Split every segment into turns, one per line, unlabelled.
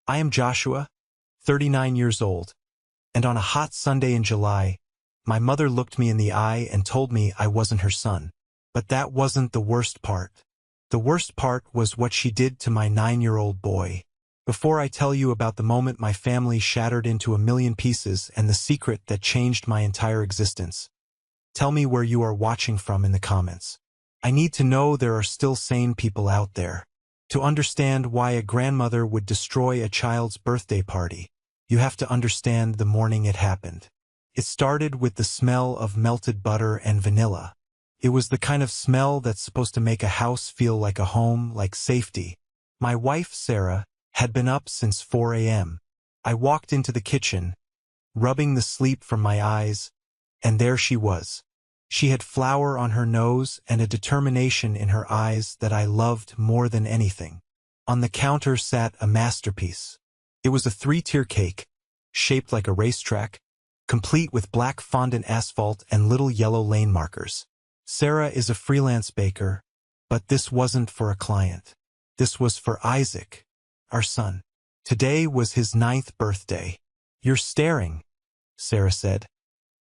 I am Joshua, 39 years old, and on a hot Sunday in July, my mother looked me in the eye and told me I wasn't her son. But that wasn't the worst part. The worst part was what she did to my 9-year-old boy. Before I tell you about the moment my family shattered into a million pieces and the secret that changed my entire existence, tell me where you are watching from in the comments. I need to know there are still sane people out there. To understand why a grandmother would destroy a child's birthday party, you have to understand the morning it happened. It started with the smell of melted butter and vanilla. It was the kind of smell that's supposed to make a house feel like a home, like safety. My wife, Sarah, had been up since 4 a.m. I walked into the kitchen, rubbing the sleep from my eyes, and there she was. She had flour on her nose and a determination in her eyes that I loved more than anything. On the counter sat a masterpiece. It was a 3-tier cake, shaped like a racetrack, complete with black fondant asphalt and little yellow lane markers. Sarah is a freelance baker, but this wasn't for a client. This was for Isaac, our son. Today was his 9th birthday. You're staring, Sarah said,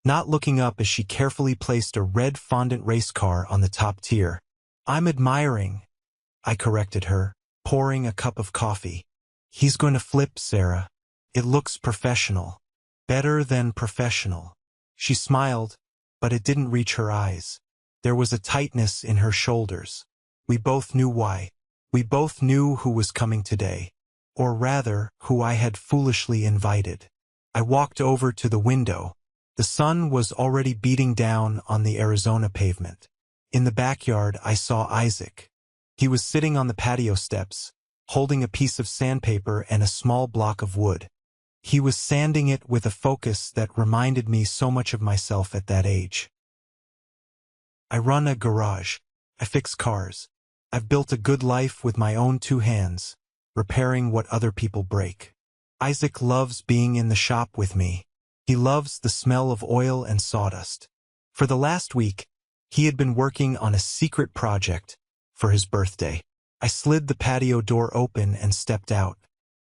not looking up as she carefully placed a red fondant race car on the top tier. I'm admiring, I corrected her, pouring a cup of coffee. He's going to flip, Sarah. It looks professional. Better than professional. She smiled, but it didn't reach her eyes. There was a tightness in her shoulders. We both knew why. We both knew who was coming today. Or rather, who I had foolishly invited. I walked over to the window. The sun was already beating down on the Arizona pavement. In the backyard, I saw Isaac. He was sitting on the patio steps, holding a piece of sandpaper and a small block of wood. He was sanding it with a focus that reminded me so much of myself at that age. I run a garage. I fix cars. I've built a good life with my own 2 hands, repairing what other people break. Isaac loves being in the shop with me. He loves the smell of oil and sawdust. For the last week, he had been working on a secret project for his birthday. I slid the patio door open and stepped out.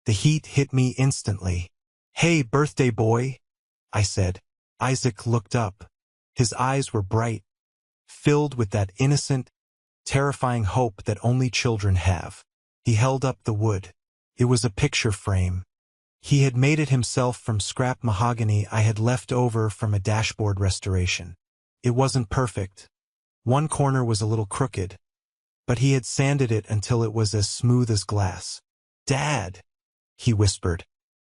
The heat hit me instantly. Hey, birthday boy, I said. Isaac looked up. His eyes were bright, filled with that innocent, terrifying hope that only children have. He held up the wood. It was a picture frame. He had made it himself from scrap mahogany I had left over from a dashboard restoration. It wasn't perfect. One corner was a little crooked, but he had sanded it until it was as smooth as glass. Dad, he whispered,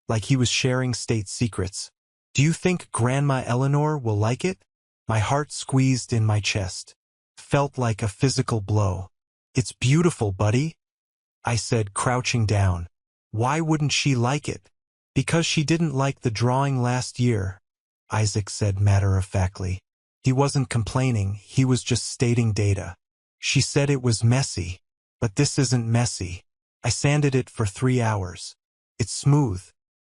like he was sharing state secrets. Do you think Grandma Eleanor will like it? My heart squeezed in my chest. Felt like a physical blow. It's beautiful, buddy, I said, crouching down. Why wouldn't she like it? Because she didn't like the drawing last year, Isaac said matter-of-factly. He wasn't complaining, he was just stating data. She said it was messy, but this isn't messy. I sanded it for 3 hours. It's smooth.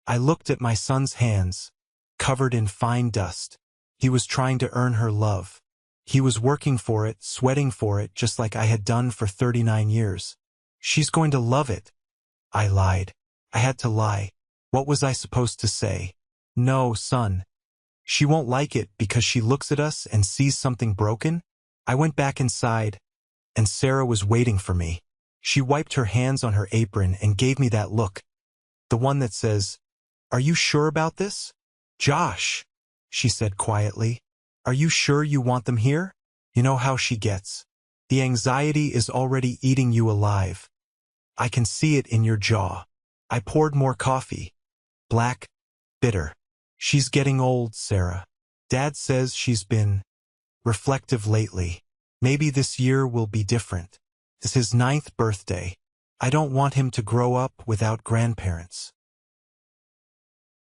I looked at my son's hands, covered in fine dust. He was trying to earn her love. He was working for it, sweating for it, just like I had done for 39 years. She's going to love it. I lied. I had to lie. What was I supposed to say? No, son. She won't like it because she looks at us and sees something broken? I went back inside, and Sarah was waiting for me. She wiped her hands on her apron and gave me that look. The one that says, "Are you sure about this?" "Josh," she said quietly, "are you sure you want them here?" You know how she gets. The anxiety is already eating you alive. I can see it in your jaw. I poured more coffee. Black, bitter. She's getting old, Sarah. Dad says she's been reflective lately. Maybe this year will be different. It's his 9th birthday. I don't want him to grow up without grandparents.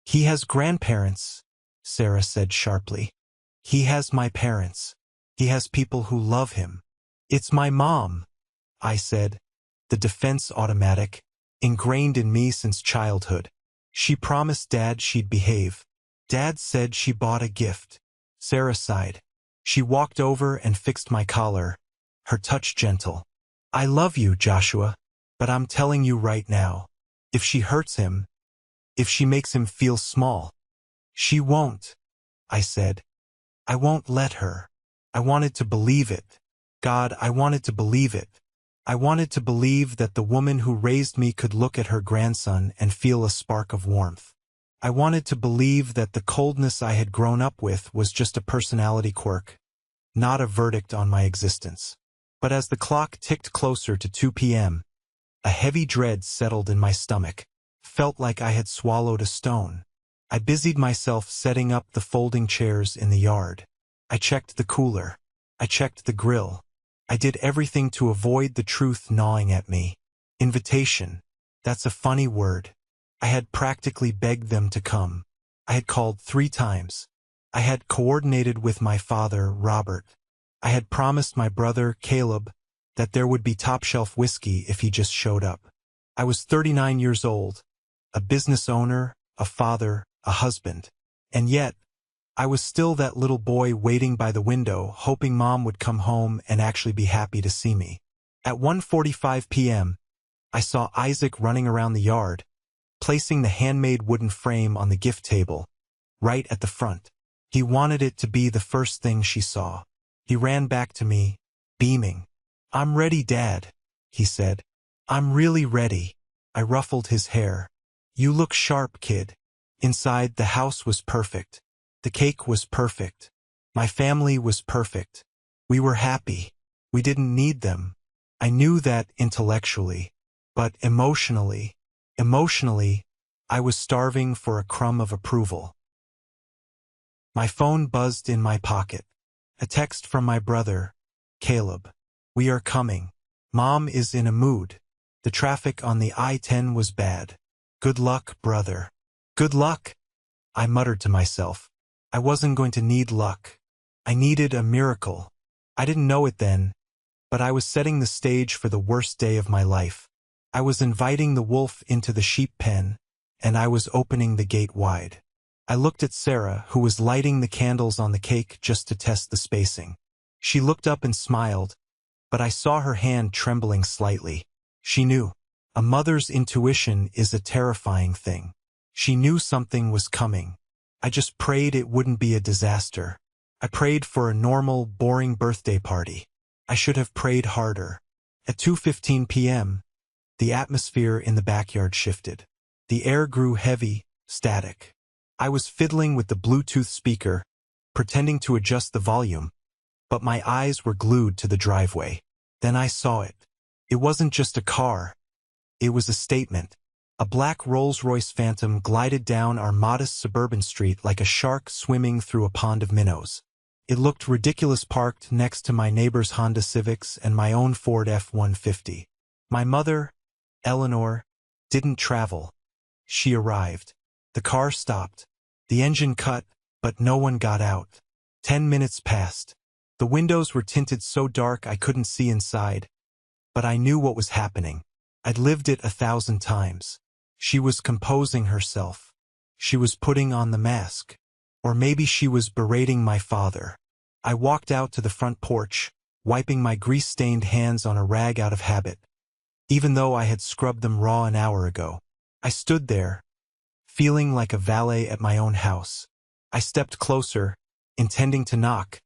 He has grandparents, Sarah said sharply. He has my parents. He has people who love him. It's my mom, I said, the defense automatic, ingrained in me since childhood. She promised Dad she'd behave. Dad said she bought a gift. Sarah sighed. She walked over and fixed my collar, her touch gentle. I love you, Joshua, but I'm telling you right now, if she hurts him, If she makes him feel small. She won't, I said. I won't let her. I wanted to believe it. God, I wanted to believe it. I wanted to believe that the woman who raised me could look at her grandson and feel a spark of warmth. I wanted to believe that the coldness I had grown up with was just a personality quirk, not a verdict on my existence. But as the clock ticked closer to 2 p.m., a heavy dread settled in my stomach. Felt like I had swallowed a stone. I busied myself setting up the folding chairs in the yard. I checked the cooler. I checked the grill. I did everything to avoid the truth gnawing at me. Invitation. That's a funny word. I had practically begged them to come. I had called 3 times. I had coordinated with my father, Robert. I had promised my brother, Caleb, that there would be top-shelf whiskey if he just showed up. I was 39 years old, a business owner, a father, a husband. And yet, I was still that little boy waiting by the window, hoping Mom would come home and actually be happy to see me. At 1:45 p.m., I saw Isaac running around the yard, placing the handmade wooden frame on the gift table, right at the front. He wanted it to be the first thing she saw. He ran back to me, beaming. "I'm ready, Dad," he said. "I'm really ready." I ruffled his hair. "You look sharp, kid." Inside, the house was perfect. The cake was perfect. My family was perfect. We were happy. We didn't need them. I knew that intellectually. But emotionally, I was starving for a crumb of approval. My phone buzzed in my pocket. A text from my brother, Caleb. "We are coming. Mom is in a mood. The traffic on the I-10 was bad. Good luck, brother." Good luck, I muttered to myself. I wasn't going to need luck. I needed a miracle. I didn't know it then, but I was setting the stage for the worst day of my life. I was inviting the wolf into the sheep pen, and I was opening the gate wide. I looked at Sarah, who was lighting the candles on the cake just to test the spacing. She looked up and smiled, but I saw her hand trembling slightly. She knew. A mother's intuition is a terrifying thing. She knew something was coming. I just prayed it wouldn't be a disaster. I prayed for a normal, boring birthday party. I should have prayed harder. At 2:15 p.m., the atmosphere in the backyard shifted. The air grew heavy, static. I was fiddling with the Bluetooth speaker, pretending to adjust the volume, but my eyes were glued to the driveway. Then I saw it. It wasn't just a car. It was a statement. A black Rolls-Royce Phantom glided down our modest suburban street like a shark swimming through a pond of minnows. It looked ridiculous parked next to my neighbor's Honda Civics and my own Ford F-150. My mother, Eleanor, didn't travel. She arrived. The car stopped. The engine cut, but no one got out. 10 minutes passed. The windows were tinted so dark I couldn't see inside. But I knew what was happening. I'd lived it 1,000 times. She was composing herself. She was putting on the mask. Or maybe she was berating my father. I walked out to the front porch, wiping my grease-stained hands on a rag out of habit. Even though I had scrubbed them raw an hour ago, I stood there, feeling like a valet at my own house. I stepped closer, intending to knock,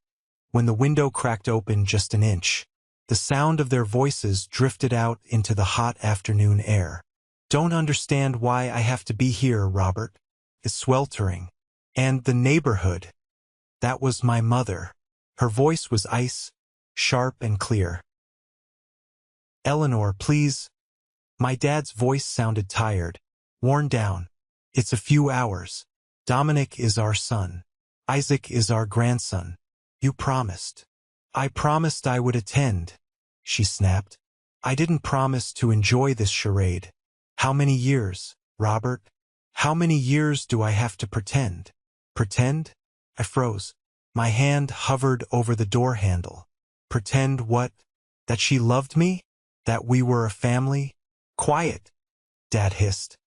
when the window cracked open just an inch. The sound of their voices drifted out into the hot afternoon air. "Don't understand why I have to be here, Robert. It's sweltering." And the neighborhood. That was my mother. Her voice was ice, sharp and clear. "Eleanor, please." My dad's voice sounded tired, worn down. "It's a few hours. Dominic is our son. Isaac is our grandson. You promised." "I promised I would attend," she snapped. "I didn't promise to enjoy this charade. How many years, Robert? How many years do I have to pretend?" "Pretend?" I froze. My hand hovered over the door handle. "Pretend what? That she loved me? That we were a family?" "Quiet," Dad hissed.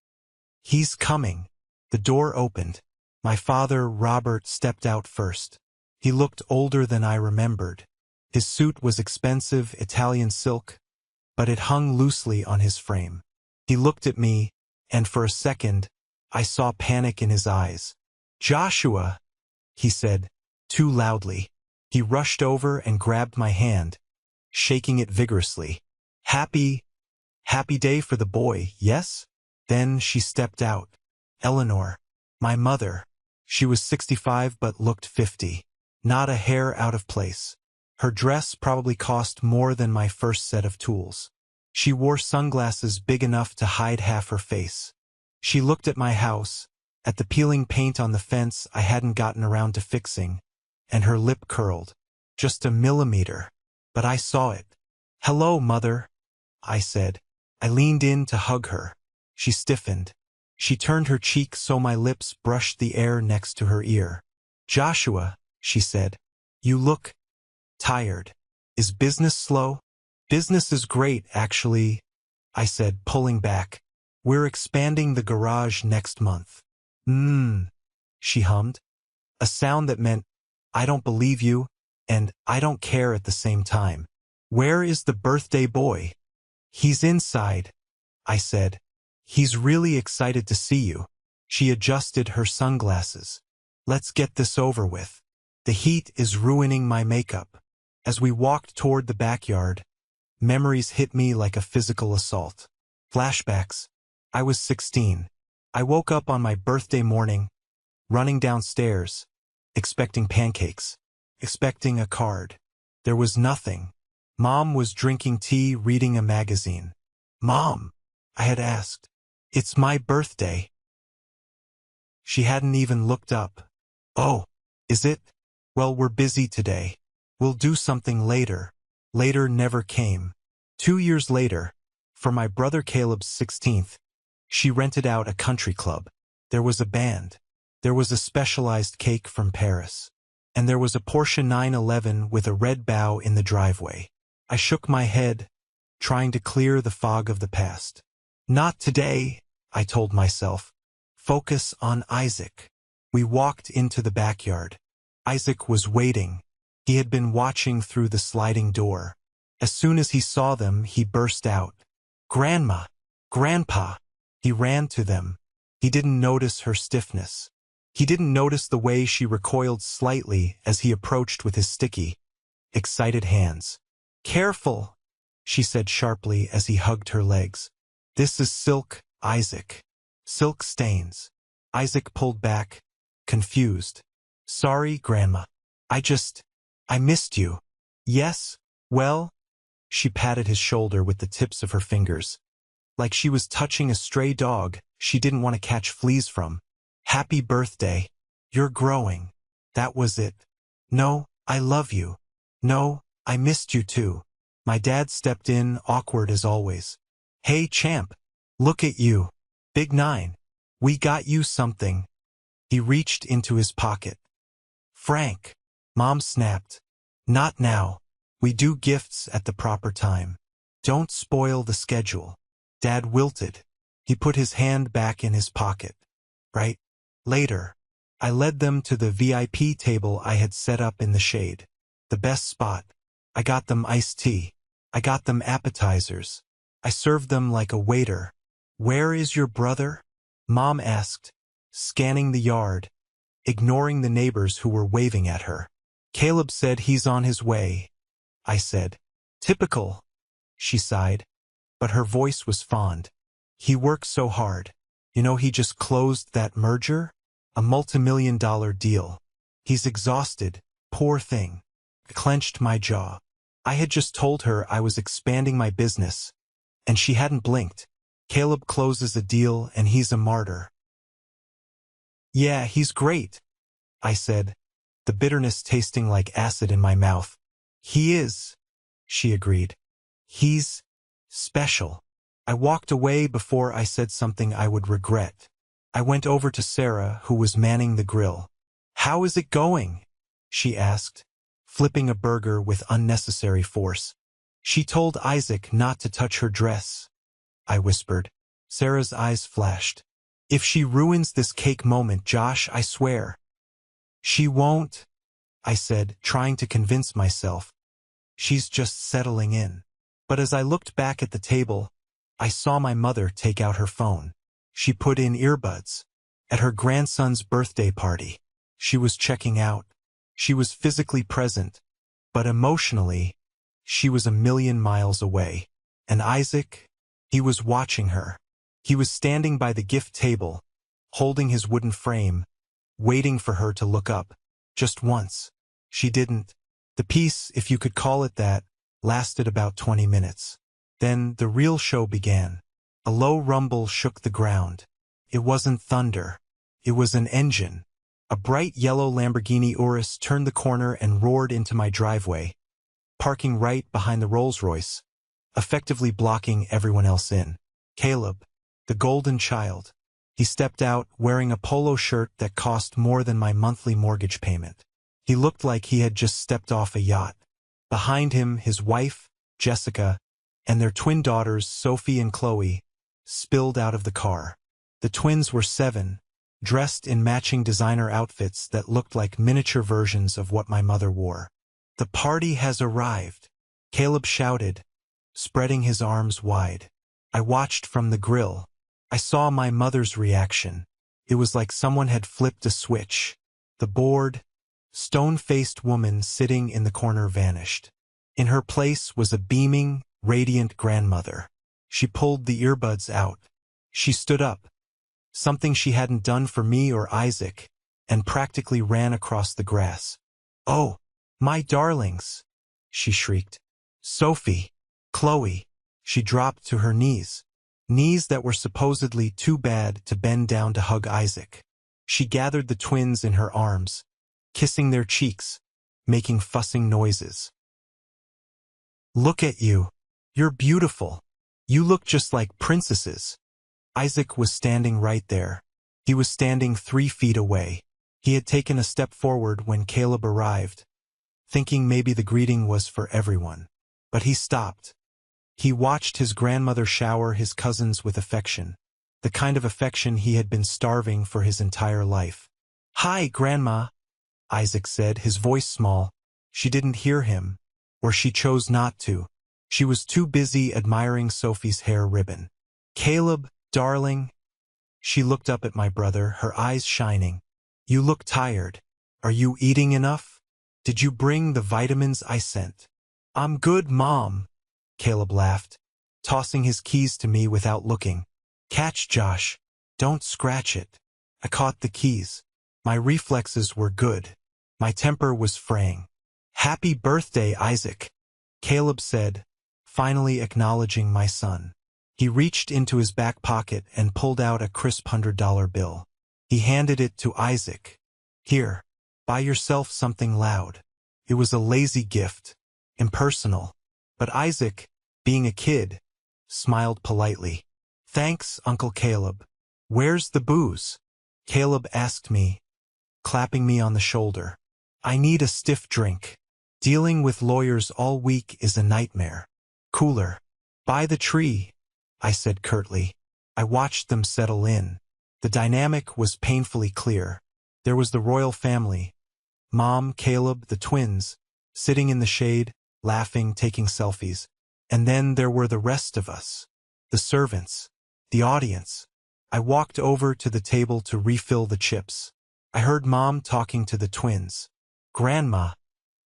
"He's coming." The door opened. My father, Robert, stepped out first. He looked older than I remembered. His suit was expensive Italian silk, but it hung loosely on his frame. He looked at me, and for a second, I saw panic in his eyes. "Joshua," he said, too loudly. He rushed over and grabbed my hand, shaking it vigorously. Happy day for the boy, yes?" Then she stepped out. Eleanor, my mother. She was 65 but looked 50. Not a hair out of place. Her dress probably cost more than my first set of tools. She wore sunglasses big enough to hide half her face. She looked at my house, at the peeling paint on the fence I hadn't gotten around to fixing, and her lip curled. Just a millimeter. But I saw it. "Hello, Mother," I said. I leaned in to hug her. She stiffened. She turned her cheek so my lips brushed the air next to her ear. "Joshua," she said, "you look tired. Is business slow?" "Business is great, actually," I said, pulling back. "We're expanding the garage next month." She hummed. A sound that meant, "I don't believe you," and "I don't care" at the same time. "Where is the birthday boy?" "He's inside," I said. "He's really excited to see you." She adjusted her sunglasses. "Let's get this over with. The heat is ruining my makeup." As we walked toward the backyard, memories hit me like a physical assault. Flashbacks. I was 16. I woke up on my birthday morning, running downstairs, expecting pancakes, expecting a card. There was nothing. Mom was drinking tea, reading a magazine. "Mom," I had asked, "it's my birthday." She hadn't even looked up. "Oh, is it? Well, we're busy today. We'll do something later." Later never came. 2 years later, for my brother Caleb's 16th, she rented out a country club. There was a band. There was a specialized cake from Paris. And there was a Porsche 911 with a red bow in the driveway. I shook my head, trying to clear the fog of the past. "Not today," I told myself. "Focus on Isaac." We walked into the backyard. Isaac was waiting. He had been watching through the sliding door. As soon as he saw them, he burst out. "Grandma! Grandpa!" He ran to them. He didn't notice her stiffness. He didn't notice the way she recoiled slightly as he approached with his sticky, excited hands. "Careful," she said sharply as he hugged her legs. "This is silk, Isaac. Silk stains." Isaac pulled back, confused. "Sorry, Grandma. I missed you." "Yes? Well?" She patted his shoulder with the tips of her fingers. Like she was touching a stray dog she didn't want to catch fleas from. "Happy birthday. You're growing." That was it. "No, I love you." "No, I missed you too." My dad stepped in, awkward as always. "Hey, champ. Look at you. Big 9. We got you something." He reached into his pocket. "Frank." Mom snapped. "Not now. We do gifts at the proper time. Don't spoil the schedule." Dad wilted. He put his hand back in his pocket. "Right. Later." I led them to the VIP table I had set up in the shade. The best spot. I got them iced tea. I got them appetizers. I served them like a waiter. "Where is your brother?" Mom asked, scanning the yard, ignoring the neighbors who were waving at her. "Caleb said he's on his way," I said. "Typical," she sighed, but her voice was fond. "He works so hard. You know, he just closed that merger? A multi-million-dollar deal. He's exhausted, poor thing." I clenched my jaw. I had just told her I was expanding my business, and she hadn't blinked. "Caleb closes a deal and he's a martyr." "Yeah, he's great," I said, the bitterness tasting like acid in my mouth. "He is," she agreed. "He's special." I walked away before I said something I would regret. I went over to Sarah, who was manning the grill. "How is it going?" she asked, flipping a burger with unnecessary force. "She told Isaac not to touch her dress," I whispered. Sarah's eyes flashed. "If she ruins this cake moment, Josh, I swear." "She won't," I said, trying to convince myself. "She's just settling in." But as I looked back at the table, I saw my mother take out her phone. She put in earbuds. At her grandson's birthday party. She was checking out. She was physically present, but emotionally, she was a million miles away. And Isaac? He was watching her. He was standing by the gift table, holding his wooden frame, waiting for her to look up. Just once. She didn't. The piece, if you could call it that, lasted about 20 minutes. Then the real show began. A low rumble shook the ground. It wasn't thunder. It was an engine. A bright yellow Lamborghini Urus turned the corner and roared into my driveway, parking right behind the Rolls-Royce, effectively blocking everyone else in. Caleb, the golden child. He stepped out wearing a polo shirt that cost more than my monthly mortgage payment. He looked like he had just stepped off a yacht. Behind him, his wife, Jessica, and their twin daughters, Sophie and Chloe, spilled out of the car. The twins were 7, dressed in matching designer outfits that looked like miniature versions of what my mother wore. "The party has arrived," Caleb shouted, spreading his arms wide. I watched from the grill. I saw my mother's reaction. It was like someone had flipped a switch. The bored, stone-faced woman sitting in the corner vanished. In her place was a beaming, radiant grandmother. She pulled the earbuds out. She stood up, something she hadn't done for me or Isaac, and practically ran across the grass. "Oh, my darlings!" she shrieked. "Sophie, Chloe." She dropped to her knees that were supposedly too bad to bend down to hug Isaac. She gathered the twins in her arms, kissing their cheeks, making fussing noises. "Look at you. You're beautiful. You look just like princesses." Isaac was standing right there. He was standing 3 feet away. He had taken a step forward when Caleb arrived, thinking maybe the greeting was for everyone. But he stopped. He watched his grandmother shower his cousins with affection, the kind of affection he had been starving for his entire life. "Hi, Grandma," Isaac said, his voice small. She didn't hear him, or she chose not to. She was too busy admiring Sophie's hair ribbon. "Caleb, darling." She looked up at my brother, her eyes shining. "You look tired. Are you eating enough? Did you bring the vitamins I sent?" "I'm good, Mom," Caleb laughed, tossing his keys to me without looking. "Catch, Josh. Don't scratch it." I caught the keys. My reflexes were good. My temper was fraying. "Happy birthday, Isaac," Caleb said, finally acknowledging my son. He reached into his back pocket and pulled out a crisp $100 bill. He handed it to Isaac. "Here, buy yourself something loud." It was a lazy gift, impersonal. But Isaac, being a kid, smiled politely. "Thanks, Uncle Caleb." "Where's the booze?" Caleb asked me, clapping me on the shoulder. "I need a stiff drink. Dealing with lawyers all week is a nightmare." "Cooler. By the tree," I said curtly. I watched them settle in. The dynamic was painfully clear. There was the royal family, Mom, Caleb, the twins, sitting in the shade, laughing, taking selfies. And then there were the rest of us, the servants, the audience. I walked over to the table to refill the chips. I heard Mom talking to the twins. "Grandma,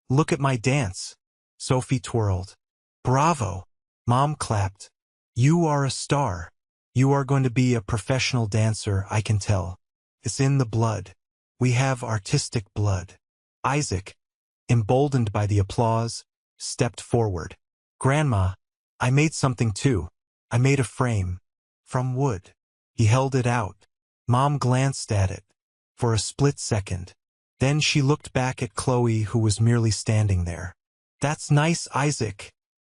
look at my dance." Sophie twirled. "Bravo." Mom clapped. "You are a star. You are going to be a professional dancer, I can tell. It's in the blood. We have artistic blood." Isaac, emboldened by the applause, stepped forward. "Grandma, I made something too. I made a frame. From wood." He held it out. Mom glanced at it for a split second. Then she looked back at Chloe, who was merely standing there. "That's nice, Isaac,"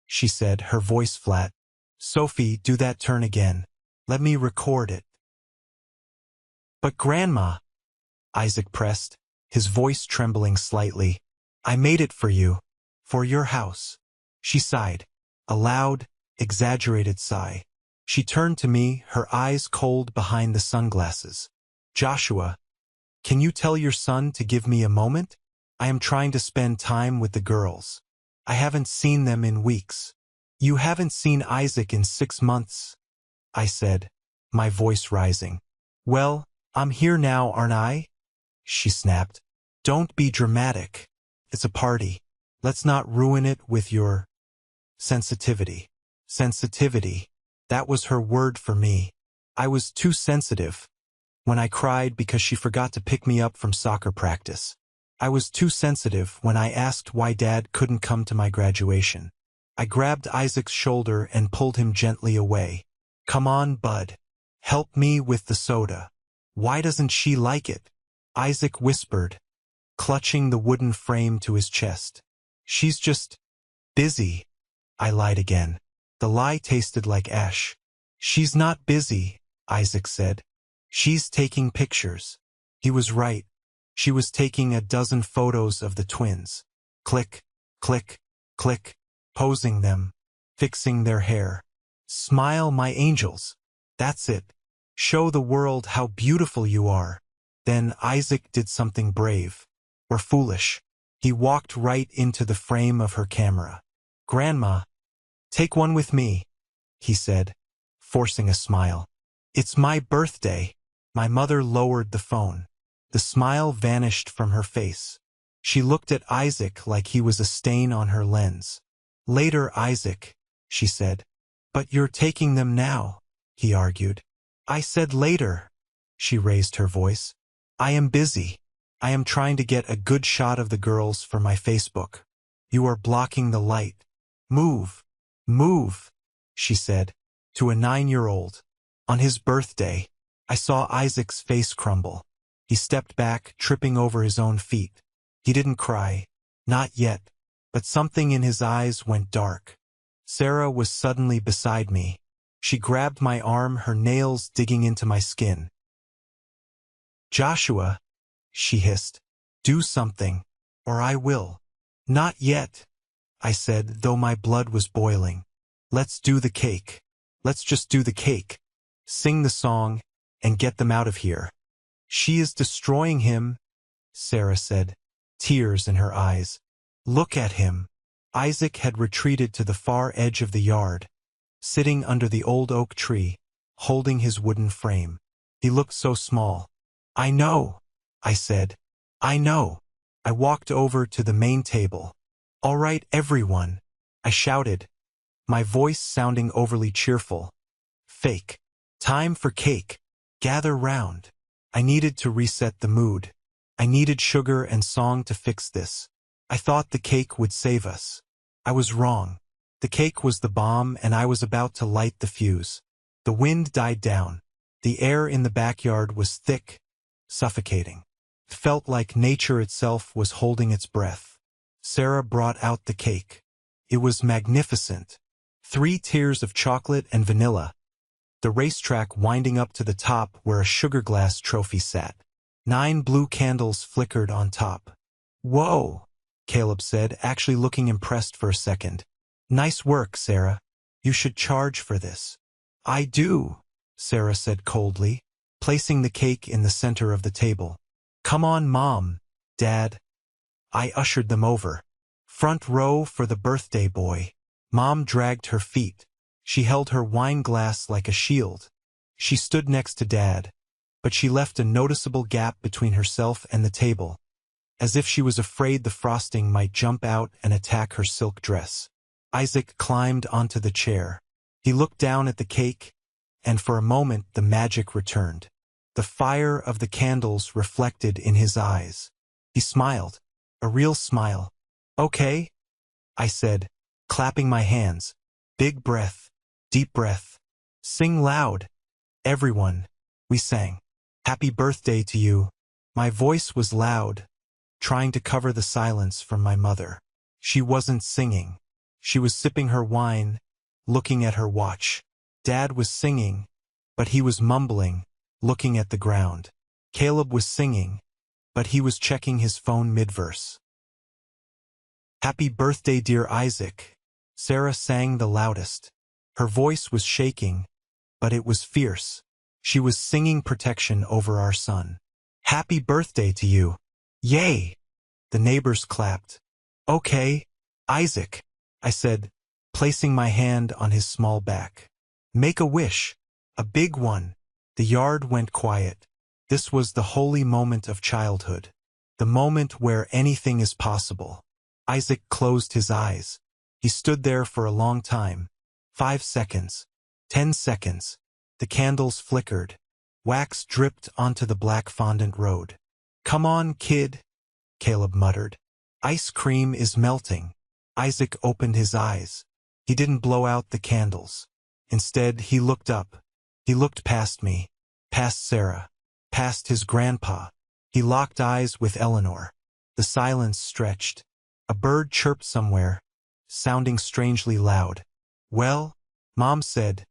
she said, her voice flat. "Sophie, do that turn again. Let me record it." "But Grandma," Isaac pressed, his voice trembling slightly. "I made it for you. For your house." She sighed. A loud, exaggerated sigh. She turned to me, her eyes cold behind the sunglasses. "Joshua, can you tell your son to give me a moment? I am trying to spend time with the girls. I haven't seen them in weeks." "You haven't seen Isaac in 6 months," I said, my voice rising. "Well, I'm here now, aren't I? She snapped. Don't be dramatic. It's a party. Let's not ruin it with your sensitivity. Sensitivity. That was her word for me. I was too sensitive. When I cried because she forgot to pick me up from soccer practice. I was too sensitive when I asked why Dad couldn't come to my graduation. I grabbed Isaac's shoulder and pulled him gently away. Come on, bud. Help me with the soda. Why doesn't she like it? Isaac whispered, clutching the wooden frame to his chest. She's just busy. I lied again. The lie tasted like ash. She's not busy, Isaac said. She's taking pictures. He was right. She was taking a dozen photos of the twins. Click, click, click, posing them, fixing their hair. Smile, my angels. That's it. Show the world how beautiful you are. Then Isaac did something brave, or foolish. He walked right into the frame of her camera. Grandma, take one with me, he said, forcing a smile. It's my birthday. My mother lowered the phone. The smile vanished from her face. She looked at Isaac like he was a stain on her lens. Later, Isaac, she said. But you're taking them now, he argued. I said later. She raised her voice. I am busy. I am trying to get a good shot of the girls for my Facebook. You are blocking the light. Move. Move, she said, to a 9-year-old. On his birthday, I saw Isaac's face crumble. He stepped back, tripping over his own feet. He didn't cry. Not yet. But something in his eyes went dark. Sarah was suddenly beside me. She grabbed my arm, her nails digging into my skin. Joshua, she hissed, do something, or I will. Not yet, I said, though my blood was boiling. Let's do the cake. Let's just do the cake. Sing the song, and get them out of here. She is destroying him, Sarah said, tears in her eyes. Look at him. Isaac had retreated to the far edge of the yard, sitting under the old oak tree, holding his wooden frame. He looked so small. I know, I said. I know. I walked over to the main table. All right, everyone, I shouted, my voice sounding overly cheerful. Fake. Time for cake. Gather round. I needed to reset the mood. I needed sugar and song to fix this. I thought the cake would save us. I was wrong. The cake was the bomb, and I was about to light the fuse. The wind died down. The air in the backyard was thick, suffocating. It felt like nature itself was holding its breath. Sarah brought out the cake. It was magnificent. 3 tiers of chocolate and vanilla. The racetrack winding up to the top where a sugar glass trophy sat. 9 blue candles flickered on top. Whoa, Caleb said, actually looking impressed for a second. Nice work, Sarah. You should charge for this. I do, Sarah said coldly, placing the cake in the center of the table. Come on, Mom, Dad. I ushered them over. Front row for the birthday boy. Mom dragged her feet. She held her wine glass like a shield. She stood next to Dad, but she left a noticeable gap between herself and the table, as if she was afraid the frosting might jump out and attack her silk dress. Isaac climbed onto the chair. He looked down at the cake, and for a moment the magic returned. The fire of the candles reflected in his eyes. He smiled, a real smile. Okay, I said, clapping my hands. Big breath, deep breath. Sing loud. Everyone, we sang. Happy birthday to you. My voice was loud, trying to cover the silence from my mother. She wasn't singing. She was sipping her wine, looking at her watch. Dad was singing, but he was mumbling, looking at the ground. Caleb was singing, but he was checking his phone mid-verse. Happy birthday, dear Isaac. Sarah sang the loudest. Her voice was shaking, but it was fierce. She was singing protection over our son. Happy birthday to you. Yay! The neighbors clapped. Okay, Isaac, I said, placing my hand on his small back. Make a wish. A big one. The yard went quiet. This was the holy moment of childhood. The moment where anything is possible. Isaac closed his eyes. He stood there for a long time. 5 seconds. 10 seconds. The candles flickered. Wax dripped onto the black fondant road. "Come on, kid," Caleb muttered. "Ice cream is melting." Isaac opened his eyes. He didn't blow out the candles. Instead, he looked up. He looked past me, past Sarah, past his grandpa. He locked eyes with Eleanor. The silence stretched. A bird chirped somewhere, sounding strangely loud. "Well," Mom said,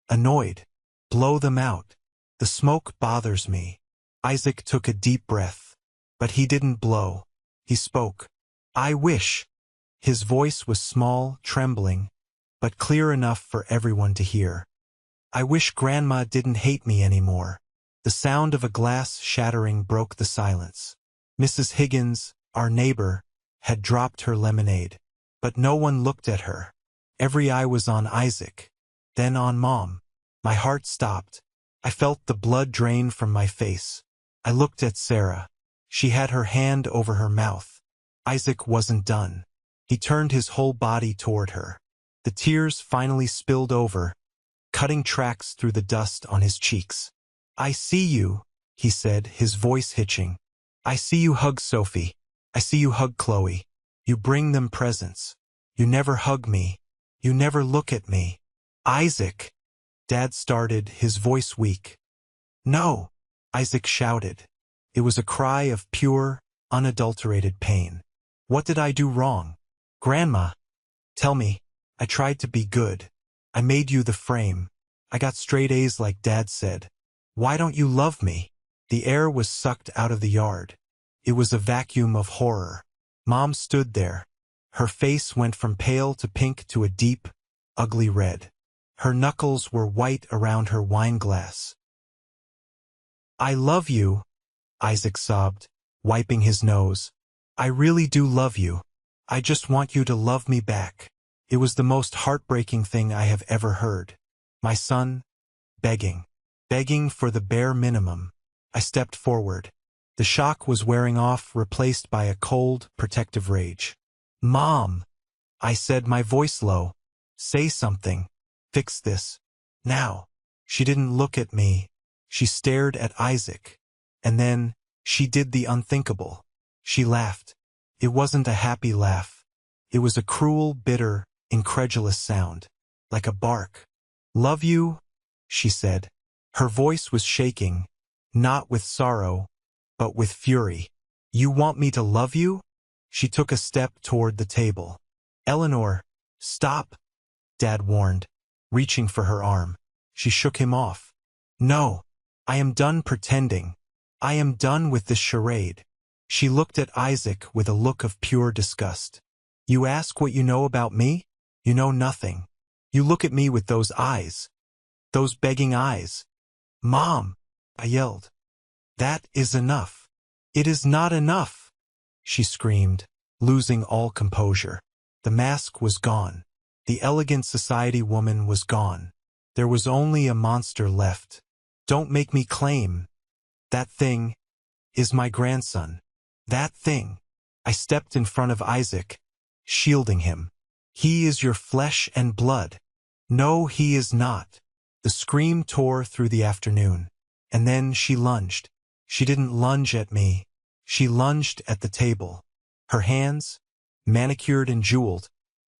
annoyed. "Blow them out. The smoke bothers me." Isaac took a deep breath. But he didn't blow. He spoke. "I wish." His voice was small, trembling, but clear enough for everyone to hear. "I wish Grandma didn't hate me anymore." The sound of a glass shattering broke the silence. Mrs. Higgins, our neighbor, had dropped her lemonade. But no one looked at her. Every eye was on Isaac, then on Mom. My heart stopped. I felt the blood drain from my face. I looked at Sarah. She had her hand over her mouth. Isaac wasn't done. He turned his whole body toward her. The tears finally spilled over, cutting tracks through the dust on his cheeks. "I see you," he said, his voice hitching. "I see you hug Sophie. I see you hug Chloe. You bring them presents. You never hug me. You never look at me." "Isaac!" Dad started, his voice weak. "No!" Isaac shouted. It was a cry of pure, unadulterated pain. "What did I do wrong? Grandma, tell me. I tried to be good. I made you the frame. I got straight A's like Dad said. Why don't you love me?" The air was sucked out of the yard. It was a vacuum of horror. Mom stood there. Her face went from pale to pink to a deep, ugly red. Her knuckles were white around her wine glass. "I love you," Isaac sobbed, wiping his nose. "I really do love you. I just want you to love me back." It was the most heartbreaking thing I have ever heard. My son, begging for the bare minimum. I stepped forward. The shock was wearing off, replaced by a cold, protective rage. "Mom," I said, my voice low. "Say something. Fix this. Now." She didn't look at me. She stared at Isaac. And then, she did the unthinkable. She laughed. It wasn't a happy laugh. It was a cruel, bitter, incredulous sound. Like a bark. "Love you," she said. Her voice was shaking, not with sorrow, but with fury. "You want me to love you?" She took a step toward the table. "Eleanor, stop," Dad warned, reaching for her arm. She shook him off. "No, I am done pretending. I am done with this charade." She looked at Isaac with a look of pure disgust. "You ask what you know about me? You know nothing. You look at me with those eyes. Those begging eyes." "Mom," I yelled. "That is enough." "It is not enough," she screamed, losing all composure. The mask was gone. The elegant society woman was gone. There was only a monster left. "Don't make me claim. That thing is my grandson. That thing." I stepped in front of Isaac, shielding him. "He is your flesh and blood." "No, he is not." The scream tore through the afternoon. And then she lunged. She didn't lunge at me. She lunged at the table. Her hands, manicured and jeweled,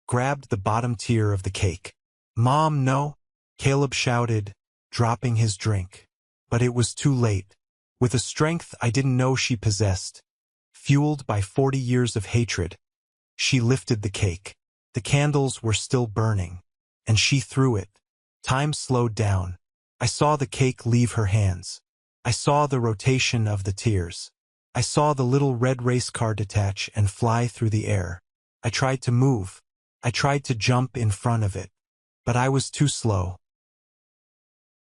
grabbed the bottom tier of the cake. "Mom, no!" Caleb shouted, dropping his drink. But it was too late. With a strength I didn't know she possessed, fueled by 40 years of hatred, she lifted the cake. The candles were still burning, and she threw it. Time slowed down. I saw the cake leave her hands. I saw the rotation of the tears. I saw the little red race car detach and fly through the air. I tried to move. I tried to jump in front of it. But I was too slow.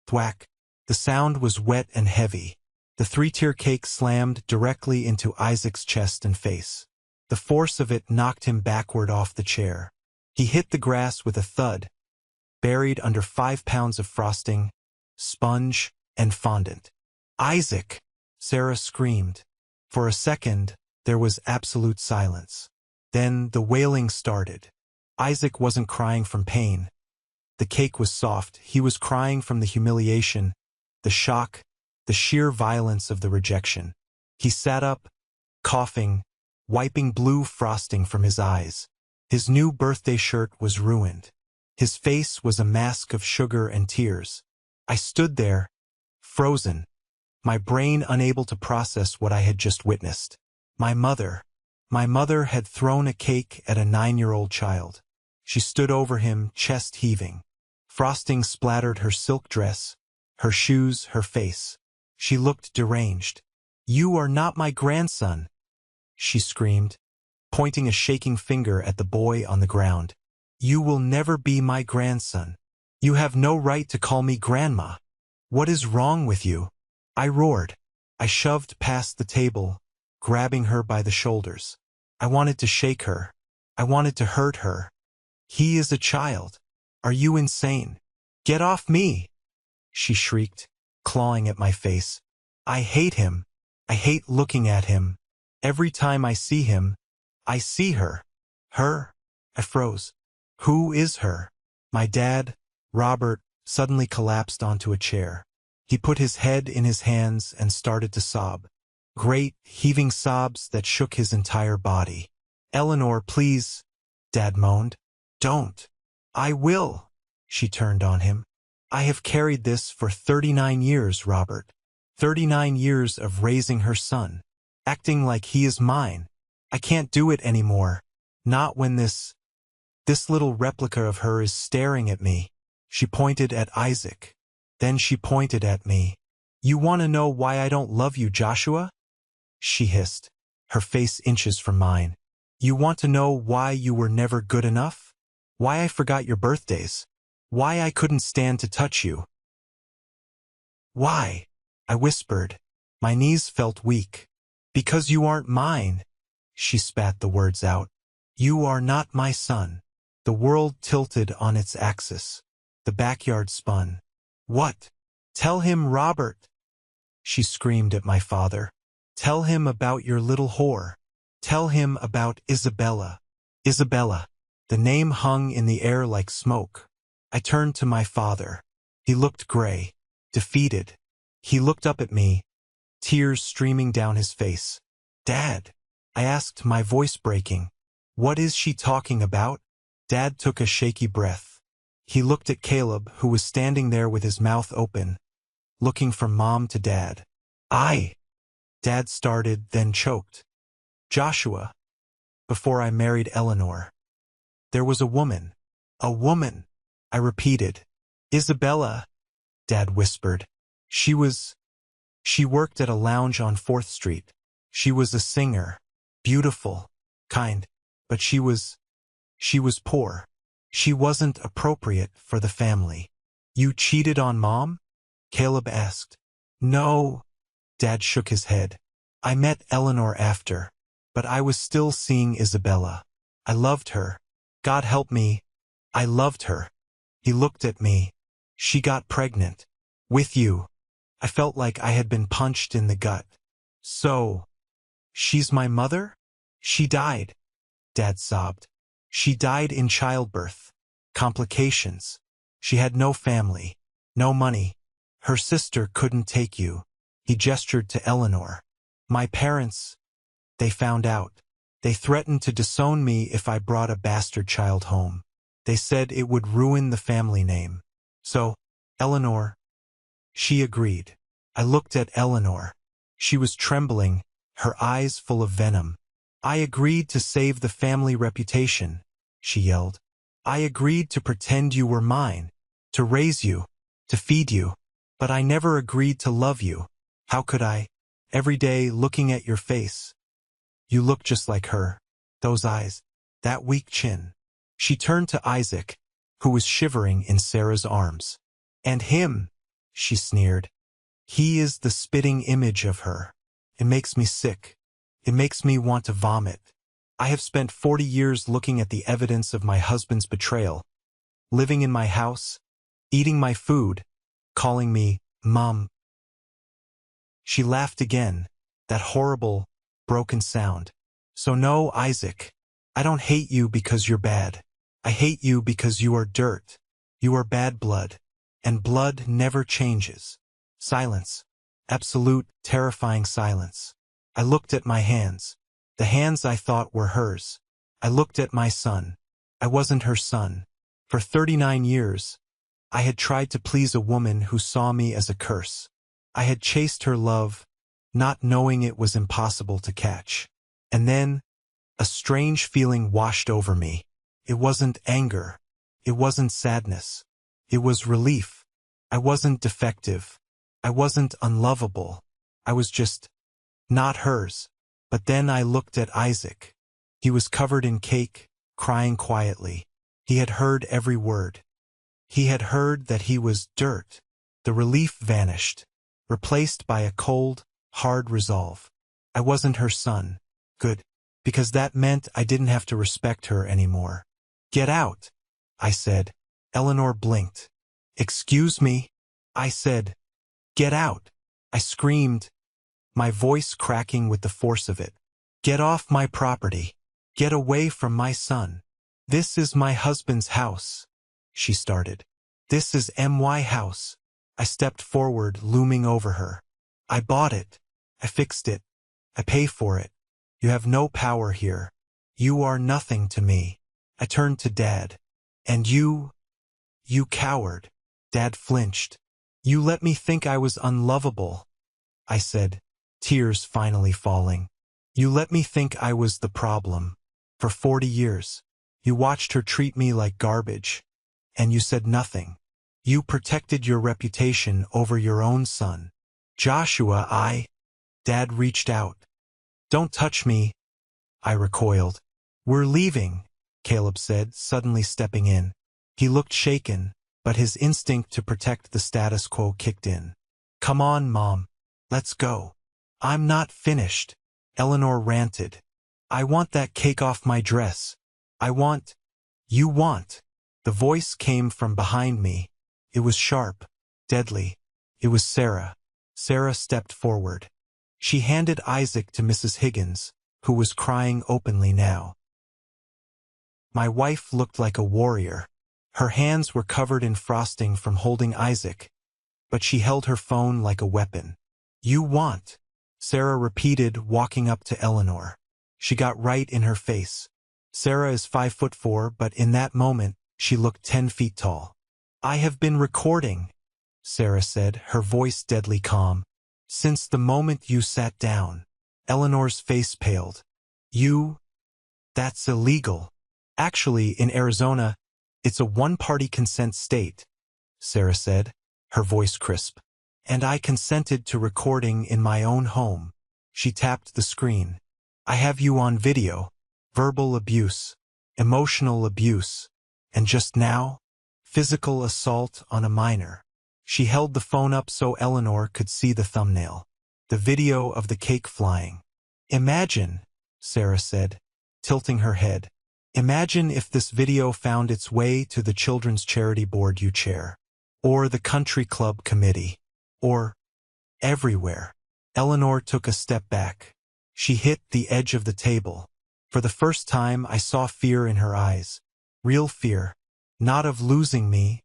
Thwack. The sound was wet and heavy. The 3-tier cake slammed directly into Isaac's chest and face. The force of it knocked him backward off the chair. He hit the grass with a thud, buried under 5 pounds of frosting, sponge, and fondant. "Isaac!" Sarah screamed. For a second, there was absolute silence. Then the wailing started. Isaac wasn't crying from pain. The cake was soft. He was crying from the humiliation, the shock, the sheer violence of the rejection. He sat up, coughing, wiping blue frosting from his eyes. His new birthday shirt was ruined. His face was a mask of sugar and tears. I stood there, frozen, my brain unable to process what I had just witnessed. My mother had thrown a cake at a 9-year-old child. She stood over him, chest heaving. Frosting splattered her silk dress, her shoes, her face. She looked deranged. "You are not my grandson," she screamed, pointing a shaking finger at the boy on the ground. "You will never be my grandson. You have no right to call me grandma. What is wrong with you?" I roared. I shoved past the table, grabbing her by the shoulders. I wanted to shake her. I wanted to hurt her. "He is a child. Are you insane? Get off me!" she shrieked, clawing at my face. "I hate him. I hate looking at him. Every time I see him, I see her." "Her?" I froze. "Who is her?" My dad, Robert, suddenly collapsed onto a chair. He put his head in his hands and started to sob. Great, heaving sobs that shook his entire body. "Eleanor, please," Dad moaned. "Don't." "I will." She turned on him. "I have carried this for 39 years, Robert. 39 years of raising her son, acting like he is mine. I can't do it anymore. Not when this little replica of her is staring at me." She pointed at Isaac. Then she pointed at me. "You want to know why I don't love you, Joshua?" she hissed, her face inches from mine. "You want to know why you were never good enough? Why I forgot your birthdays? Why I couldn't stand to touch you?" "Why?" I whispered. My knees felt weak. "Because you aren't mine." She spat the words out. "You are not my son." The world tilted on its axis. The backyard spun. "What? Tell him, Robert," she screamed at my father. "Tell him about your little whore. Tell him about Isabella." Isabella. The name hung in the air like smoke. I turned to my father. He looked gray, defeated. He looked up at me, tears streaming down his face. "Dad," I asked, my voice breaking, "what is she talking about?" Dad took a shaky breath. He looked at Caleb, who was standing there with his mouth open, looking from Mom to Dad. Dad started, then choked. "Joshua, before I married Eleanor, there was a woman." "A woman," I repeated. "Isabella," Dad whispered. She worked at a lounge on 4th Street. She was a singer, beautiful, kind, but she was poor. She wasn't appropriate for the family." "You cheated on Mom?" Caleb asked. "No." Dad shook his head. "I met Eleanor after, but I was still seeing Isabella. I loved her. God help me, I loved her." He looked at me. "She got pregnant. With you." I felt like I had been punched in the gut. "So, she's my mother?" "She died," Dad sobbed. "She died in childbirth. Complications. She had no family, no money. Her sister couldn't take you." He gestured to Eleanor. "My parents, they found out. They threatened to disown me if I brought a bastard child home. They said it would ruin the family name. So, Eleanor, she agreed." I looked at Eleanor. She was trembling, her eyes full of venom. "I agreed to save the family reputation," she yelled. "I agreed to pretend you were mine, to raise you, to feed you. But I never agreed to love you. How could I? Every day looking at your face. You look just like her. Those eyes, that weak chin." She turned to Isaac, who was shivering in Sarah's arms. "And him," she sneered. "He is the spitting image of her. It makes me sick. It makes me want to vomit. I have spent 40 years looking at the evidence of my husband's betrayal, living in my house, eating my food, calling me Mom." She laughed again, that horrible, broken sound. So no, Isaac, I don't hate you because you're bad. I hate you because you are dirt. You are bad blood. And blood never changes. Silence. Absolute, terrifying silence. I looked at my hands. The hands I thought were hers. I looked at my son. I wasn't her son. For 39 years, I had tried to please a woman who saw me as a curse. I had chased her love, not knowing it was impossible to catch. And then, a strange feeling washed over me. It wasn't anger. It wasn't sadness. It was relief. I wasn't defective. I wasn't unlovable. I was just not hers. But then I looked at Isaac. He was covered in cake, crying quietly. He had heard every word. He had heard that he was dirt. The relief vanished, replaced by a cold, hard resolve. I wasn't her son. Good. Because that meant I didn't have to respect her anymore. Get out, I said. Eleanor blinked. Excuse me? I said. Get out. I screamed, my voice cracking with the force of it. Get off my property. Get away from my son. This is my husband's house, she started. This is my house. I stepped forward, looming over her. I bought it. I fixed it. I pay for it. You have no power here. You are nothing to me. I turned to Dad. And you coward. Dad flinched. You let me think I was unlovable, I said, tears finally falling. You let me think I was the problem. For 40 years. You watched her treat me like garbage. And you said nothing. You protected your reputation over your own son. Joshua, Dad reached out. Don't touch me, I recoiled. We're leaving, Caleb said, suddenly stepping in. He looked shaken, but his instinct to protect the status quo kicked in. Come on, Mom. Let's go. I'm not finished, Eleanor ranted. I want that cake off my dress. You want. The voice came from behind me. It was sharp, deadly. It was Sarah. Sarah stepped forward. She handed Isaac to Mrs. Higgins, who was crying openly now. My wife looked like a warrior. Her hands were covered in frosting from holding Isaac, but she held her phone like a weapon. You want, Sarah repeated, walking up to Eleanor. She got right in her face. Sarah is 5'4", but in that moment, she looked 10 feet tall. I have been recording, Sarah said, her voice deadly calm. Since the moment you sat down. Eleanor's face paled. That's illegal. Actually, in Arizona, it's a one-party consent state, Sarah said, her voice crisp. And I consented to recording in my own home. She tapped the screen. I have you on video. Verbal abuse, emotional abuse, and just now, physical assault on a minor. She held the phone up so Eleanor could see the thumbnail. The video of the cake flying. Imagine, Sarah said, tilting her head. Imagine if this video found its way to the children's charity board you chair. Or the country club committee. Or everywhere. Eleanor took a step back. She hit the edge of the table. For the first time, I saw fear in her eyes. Real fear. Not of losing me,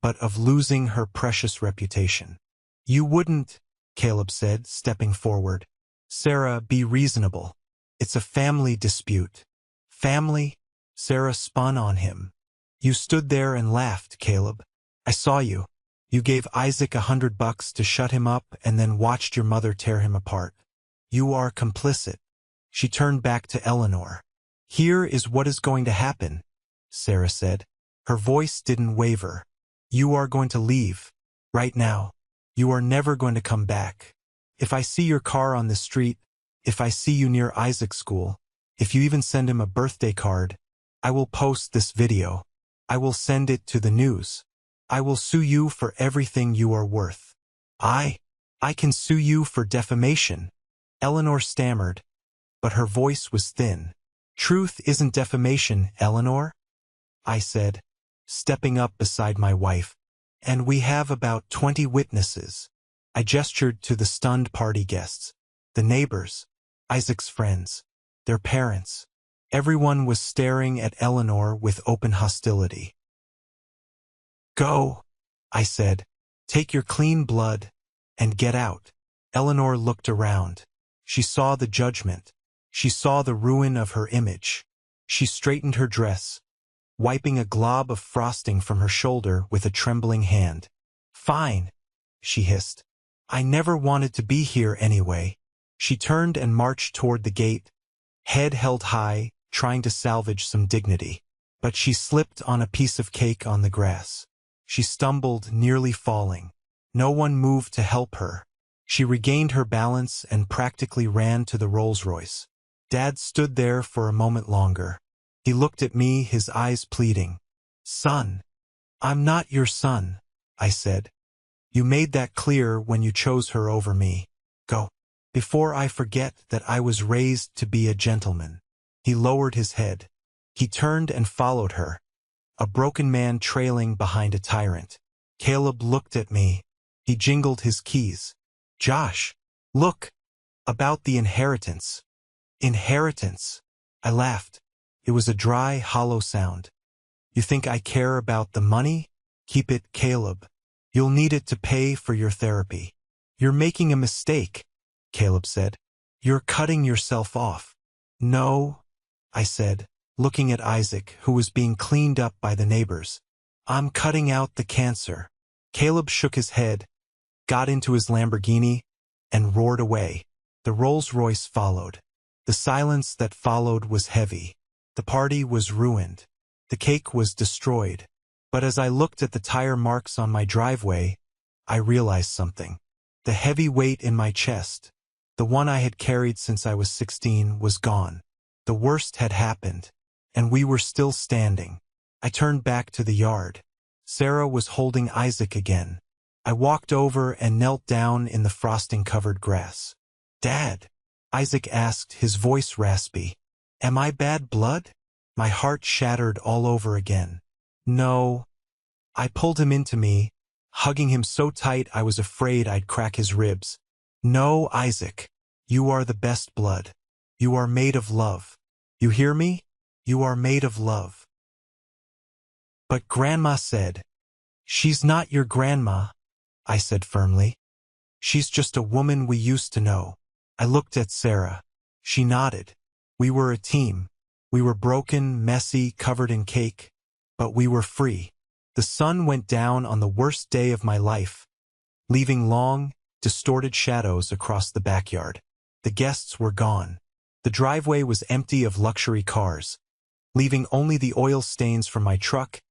but of losing her precious reputation. You wouldn't, Caleb said, stepping forward. Sarah, be reasonable. It's a family dispute. Family? Sarah spun on him. You stood there and laughed, Caleb. I saw you. You gave Isaac $100 to shut him up and then watched your mother tear him apart. You are complicit. She turned back to Eleanor. Here is what is going to happen, Sarah said. Her voice didn't waver. You are going to leave. Right now. You are never going to come back. If I see your car on the street, if I see you near Isaac's school, if you even send him a birthday card, I will post this video. I will send it to the news. I will sue you for everything you are worth. I can sue you for defamation. Eleanor stammered, but her voice was thin. Truth isn't defamation, Eleanor, I said, stepping up beside my wife. And we have about 20 witnesses. I gestured to the stunned party guests, the neighbors, Isaac's friends, their parents. Everyone was staring at Eleanor with open hostility. "Go," I said. "Take your clean blood and get out." Eleanor looked around. She saw the judgment. She saw the ruin of her image. She straightened her dress, wiping a glob of frosting from her shoulder with a trembling hand. "Fine," she hissed. "I never wanted to be here anyway." She turned and marched toward the gate, head held high, trying to salvage some dignity. But she slipped on a piece of cake on the grass. She stumbled, nearly falling. No one moved to help her. She regained her balance and practically ran to the Rolls-Royce. Dad stood there for a moment longer. He looked at me, his eyes pleading. "Son, I'm not your son," I said. "You made that clear when you chose her over me. Go, before I forget that I was raised to be a gentleman." He lowered his head. He turned and followed her, a broken man trailing behind a tyrant. Caleb looked at me. He jingled his keys. "Josh, look, about the inheritance." "Inheritance?" I laughed. It was a dry, hollow sound. "You think I care about the money? Keep it, Caleb. You'll need it to pay for your therapy." "You're making a mistake," Caleb said. "You're cutting yourself off." "No," I said, looking at Isaac, who was being cleaned up by the neighbors. "I'm cutting out the cancer." Caleb shook his head, got into his Lamborghini, and roared away. The Rolls-Royce followed. The silence that followed was heavy. The party was ruined. The cake was destroyed. But as I looked at the tire marks on my driveway, I realized something. The heavy weight in my chest, the one I had carried since I was 16, was gone. The worst had happened, and we were still standing. I turned back to the yard. Sarah was holding Isaac again. I walked over and knelt down in the frosting-covered grass. "Dad," Isaac asked, his voice raspy, "am I bad blood?" My heart shattered all over again. "No." I pulled him into me, hugging him so tight I was afraid I'd crack his ribs. "No, Isaac. You are the best blood. You are made of love. You hear me? You are made of love." "But Grandma said." "She's not your grandma," I said firmly. "She's just a woman we used to know." I looked at Sarah. She nodded. We were a team. We were broken, messy, covered in cake, but we were free. The sun went down on the worst day of my life, leaving long, distorted shadows across the backyard. The guests were gone. The driveway was empty of luxury cars, leaving only the oil stains from my truck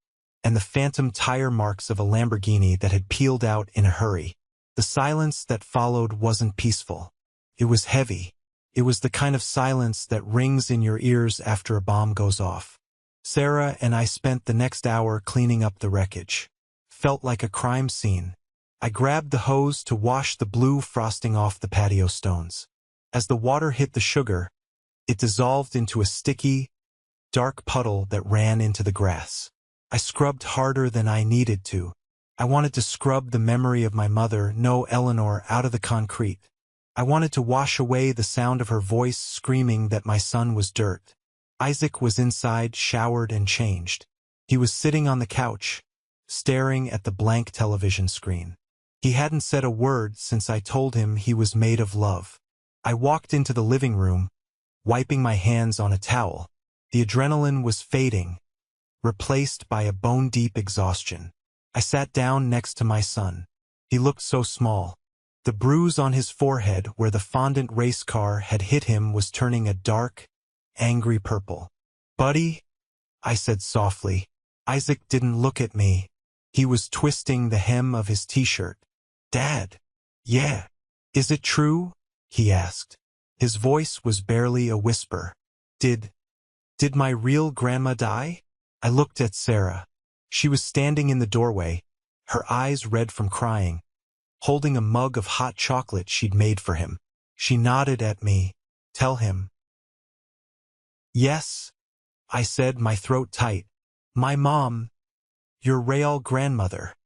and the phantom tire marks of a Lamborghini that had peeled out in a hurry. The silence that followed wasn't peaceful. It was heavy. It was the kind of silence that rings in your ears after a bomb goes off. Sarah and I spent the next hour cleaning up the wreckage. Felt like a crime scene. I grabbed the hose to wash the blue frosting off the patio stones. As the water hit the sugar, it dissolved into a sticky, dark puddle that ran into the grass. I scrubbed harder than I needed to. I wanted to scrub the memory of my mother, no Eleanor, out of the concrete. I wanted to wash away the sound of her voice screaming that my son was dirt. Isaac was inside, showered and changed. He was sitting on the couch, staring at the blank television screen. He hadn't said a word since I told him he was made of love. I walked into the living room, wiping my hands on a towel. The adrenaline was fading, replaced by a bone-deep exhaustion. I sat down next to my son. He looked so small. The bruise on his forehead where the fondant race car had hit him was turning a dark, angry purple. "Buddy," I said softly. Isaac didn't look at me. He was twisting the hem of his t-shirt. "Dad." "Yeah. Is it true?" he asked. His voice was barely a whisper. Did my real grandma die?" I looked at Sarah. She was standing in the doorway, her eyes red from crying, holding a mug of hot chocolate she'd made for him. She nodded at me. "Tell him." "Yes," I said, my throat tight. "My mom, your real grandmother.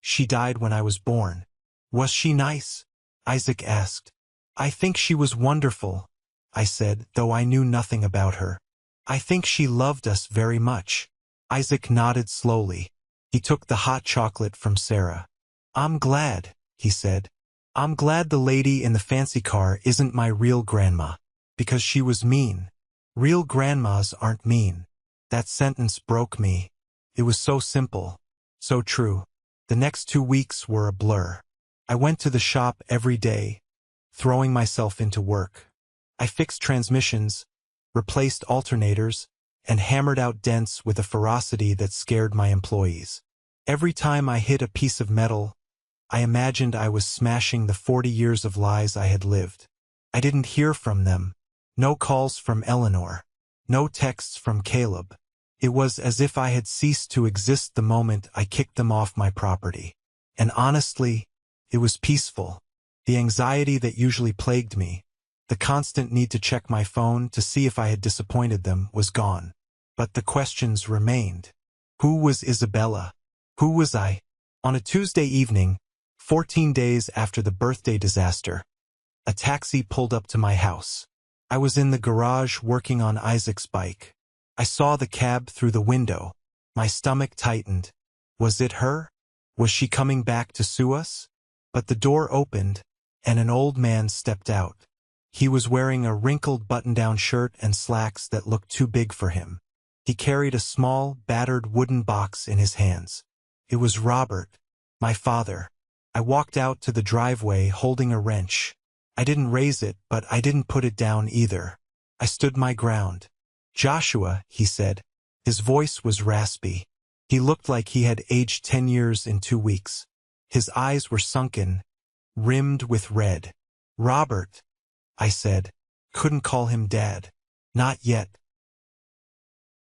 She died when I was born." Was she nice? Isaac asked. I think she was wonderful, I said, though I knew nothing about her. I think she loved us very much. Isaac nodded slowly. He took the hot chocolate from Sarah. I'm glad, he said. I'm glad the lady in the fancy car isn't my real grandma, because she was mean. Real grandmas aren't mean. That sentence broke me. It was so simple, so true. The next 2 weeks were a blur. I went to the shop every day, throwing myself into work. I fixed transmissions, replaced alternators, and hammered out dents with a ferocity that scared my employees. Every time I hit a piece of metal, I imagined I was smashing the 40 years of lies I had lived. I didn't hear from them. No calls from Eleanor. No texts from Caleb. It was as if I had ceased to exist the moment I kicked them off my property. And honestly, it was peaceful. The anxiety that usually plagued me, the constant need to check my phone to see if I had disappointed them, was gone. But the questions remained. Who was Isabella? Who was I? On a Tuesday evening, 14 days after the birthday disaster, a taxi pulled up to my house. I was in the garage working on Isaac's bike. I saw the cab through the window. My stomach tightened. Was it her? Was she coming back to sue us? But the door opened, and an old man stepped out. He was wearing a wrinkled button-down shirt and slacks that looked too big for him. He carried a small, battered wooden box in his hands. It was Robert, my father. I walked out to the driveway holding a wrench. I didn't raise it, but I didn't put it down either. I stood my ground. Joshua, he said. His voice was raspy. He looked like he had aged 10 years in 2 weeks. His eyes were sunken, rimmed with red. Robert, I said. Couldn't call him Dad. Not yet.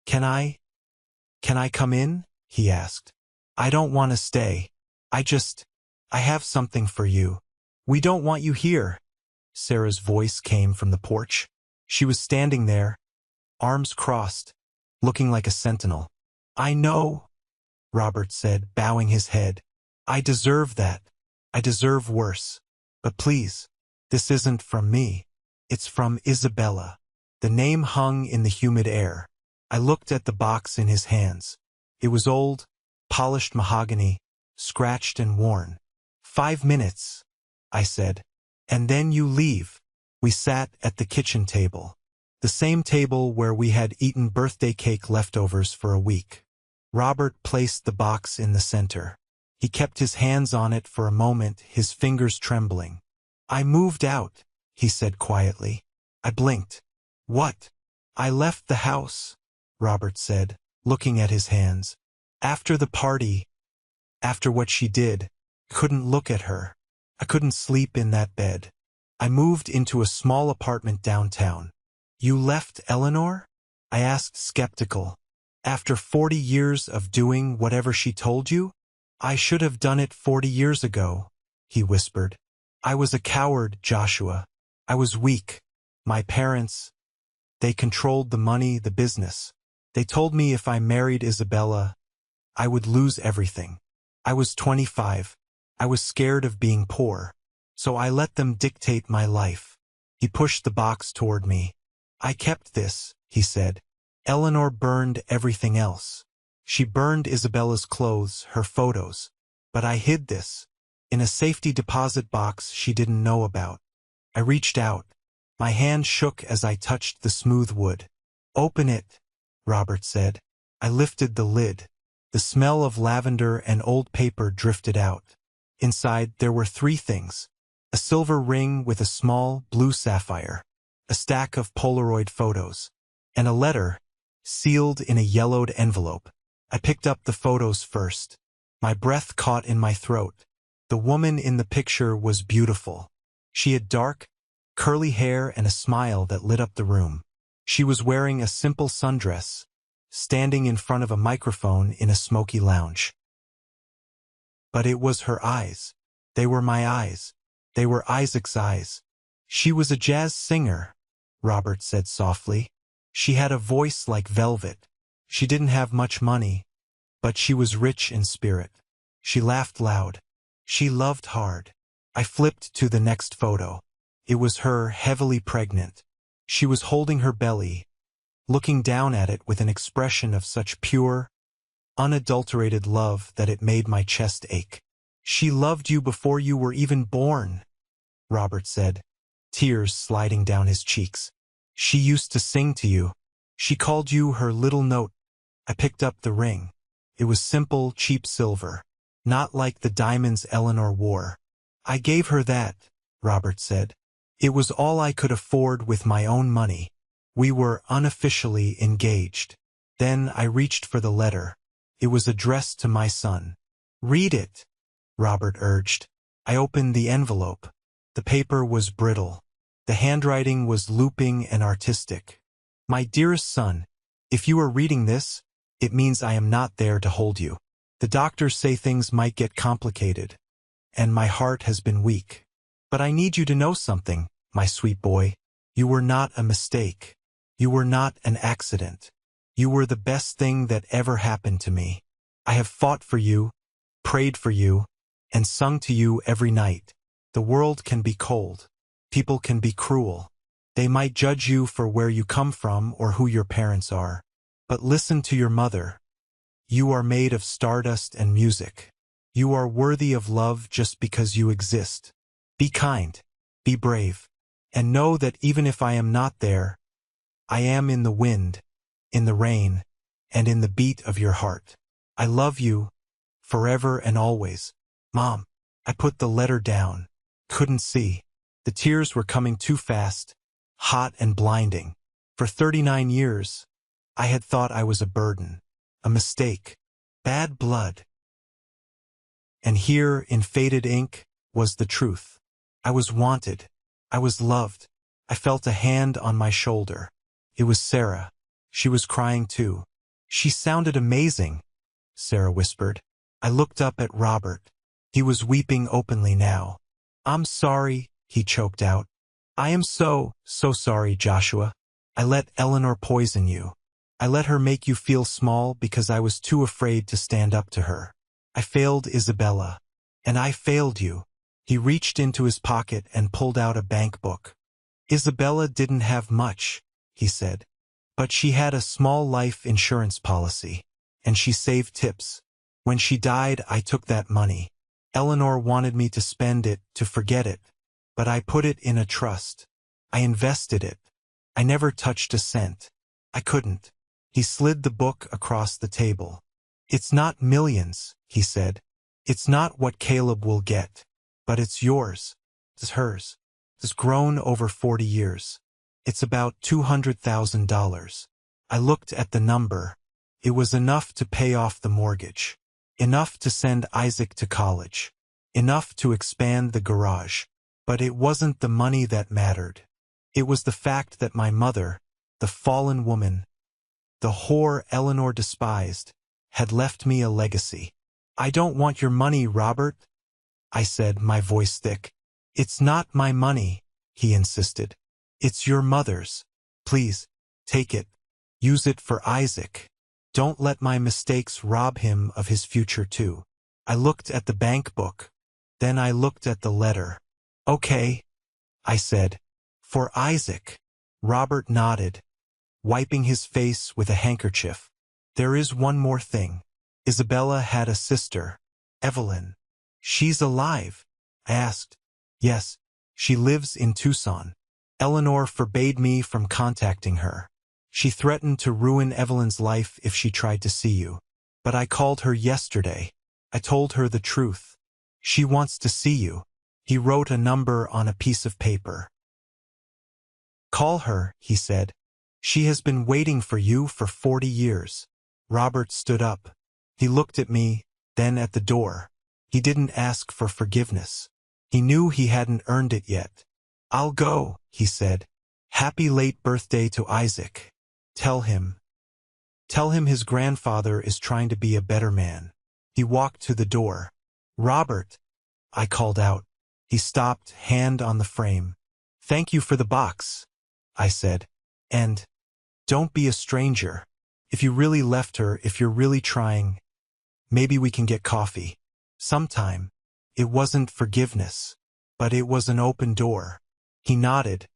Can I come in? He asked. I don't want to stay. I have something for you. We don't want you here. Sarah's voice came from the porch. She was standing there, arms crossed, looking like a sentinel. I know, Robert said, bowing his head. I deserve that. I deserve worse. But please, this isn't from me. It's from Isabella. The name hung in the humid air. I looked at the box in his hands. It was old, polished mahogany, scratched and worn. 5 minutes, I said. And then you leave. We sat at the kitchen table. The same table where we had eaten birthday cake leftovers for a week. Robert placed the box in the center. He kept his hands on it for a moment, his fingers trembling. I moved out, he said quietly. I blinked. What? I left the house, Robert said, looking at his hands. After the party, after what she did, I couldn't look at her. I couldn't sleep in that bed. I moved into a small apartment downtown. You left Eleanor? I asked, skeptical. After 40 years of doing whatever she told you? I should have done it 40 years ago, he whispered. I was a coward, Joshua. I was weak. My parents, they controlled the money, the business. They told me if I married Isabella, I would lose everything. I was 25. I was scared of being poor. So I let them dictate my life. He pushed the box toward me. I kept this, he said. Eleanor burned everything else. She burned Isabella's clothes, her photos. But I hid this in a safety deposit box she didn't know about. I reached out. My hand shook as I touched the smooth wood. Open it, Robert said. I lifted the lid. The smell of lavender and old paper drifted out. Inside there were 3 things. A silver ring with a small blue sapphire, a stack of Polaroid photos, and a letter, sealed in a yellowed envelope. I picked up the photos first. My breath caught in my throat. The woman in the picture was beautiful. She had dark, curly hair and a smile that lit up the room. She was wearing a simple sundress, standing in front of a microphone in a smoky lounge. But it was her eyes. They were my eyes. They were Isaac's eyes. She was a jazz singer, Robert said softly. She had a voice like velvet. She didn't have much money, but she was rich in spirit. She laughed loud. She loved hard. I flipped to the next photo. It was her, heavily pregnant. She was holding her belly, looking down at it with an expression of such pure, unadulterated love that it made my chest ache. "She loved you before you were even born," Robert said, tears sliding down his cheeks. "She used to sing to you. She called you her little note." I picked up the ring. It was simple, cheap silver, not like the diamonds Eleanor wore. "I gave her that," Robert said. "It was all I could afford with my own money. We were unofficially engaged." Then I reached for the letter. It was addressed to my son. "Read it," Robert urged. I opened the envelope. The paper was brittle. The handwriting was looping and artistic. "My dearest son, if you are reading this, it means I am not there to hold you. The doctors say things might get complicated, and my heart has been weak. But I need you to know something, my sweet boy. You were not a mistake. You were not an accident. You were the best thing that ever happened to me. I have fought for you, prayed for you, and sung to you every night. The world can be cold. People can be cruel. They might judge you for where you come from or who your parents are. But listen to your mother. You are made of stardust and music. You are worthy of love just because you exist. Be kind, be brave, and know that even if I am not there, I am in the wind, in the rain, and in the beat of your heart. I love you, forever and always. Mom." I put the letter down. Couldn't see. The tears were coming too fast, hot and blinding. For 39 years, I had thought I was a burden, a mistake, bad blood. And here, in faded ink, was the truth. I was wanted. I was loved. I felt a hand on my shoulder. It was Sarah. She was crying too. "She sounded amazing," Sarah whispered. I looked up at Robert. He was weeping openly now. "I'm sorry," he choked out. "I am so sorry, Joshua. I let Eleanor poison you. I let her make you feel small because I was too afraid to stand up to her. I failed Isabella. And I failed you." He reached into his pocket and pulled out a bank book. "Isabella didn't have much," he said. "But she had a small life insurance policy. And she saved tips. When she died, I took that money. Eleanor wanted me to spend it, to forget it. But I put it in a trust. I invested it. I never touched a cent. I couldn't." He slid the book across the table. "It's not millions," he said. "It's not what Caleb will get. But it's yours. It's hers. It's grown over 40 years. It's about $200,000. I looked at the number. It was enough to pay off the mortgage. Enough to send Isaac to college. Enough to expand the garage. But it wasn't the money that mattered. It was the fact that my mother, the fallen woman, the whore Eleanor despised, had left me a legacy. "I don't want your money, Robert," I said, my voice thick. "It's not my money," he insisted. "It's your mother's. Please, take it. Use it for Isaac. Don't let my mistakes rob him of his future too." I looked at the bank book. Then I looked at the letter. "Okay," I said. "For Isaac." Robert nodded, wiping his face with a handkerchief. "There is one more thing. Isabella had a sister, Evelyn." "She's alive?" I asked. "Yes, she lives in Tucson. Eleanor forbade me from contacting her. She threatened to ruin Evelyn's life if she tried to see you. But I called her yesterday. I told her the truth. She wants to see you." He wrote a number on a piece of paper. "Call her," he said. "She has been waiting for you for 40 years. Robert stood up. He looked at me, then at the door. He didn't ask for forgiveness. He knew he hadn't earned it yet. "I'll go," he said. "Happy late birthday to Isaac. Tell him his grandfather is trying to be a better man." He walked to the door. "Robert," I called out. He stopped, hand on the frame. "Thank you for the box," I said. "And don't be a stranger. If you really left her, if you're really trying, maybe we can get coffee. Sometime." It wasn't forgiveness. but it was an open door. He nodded,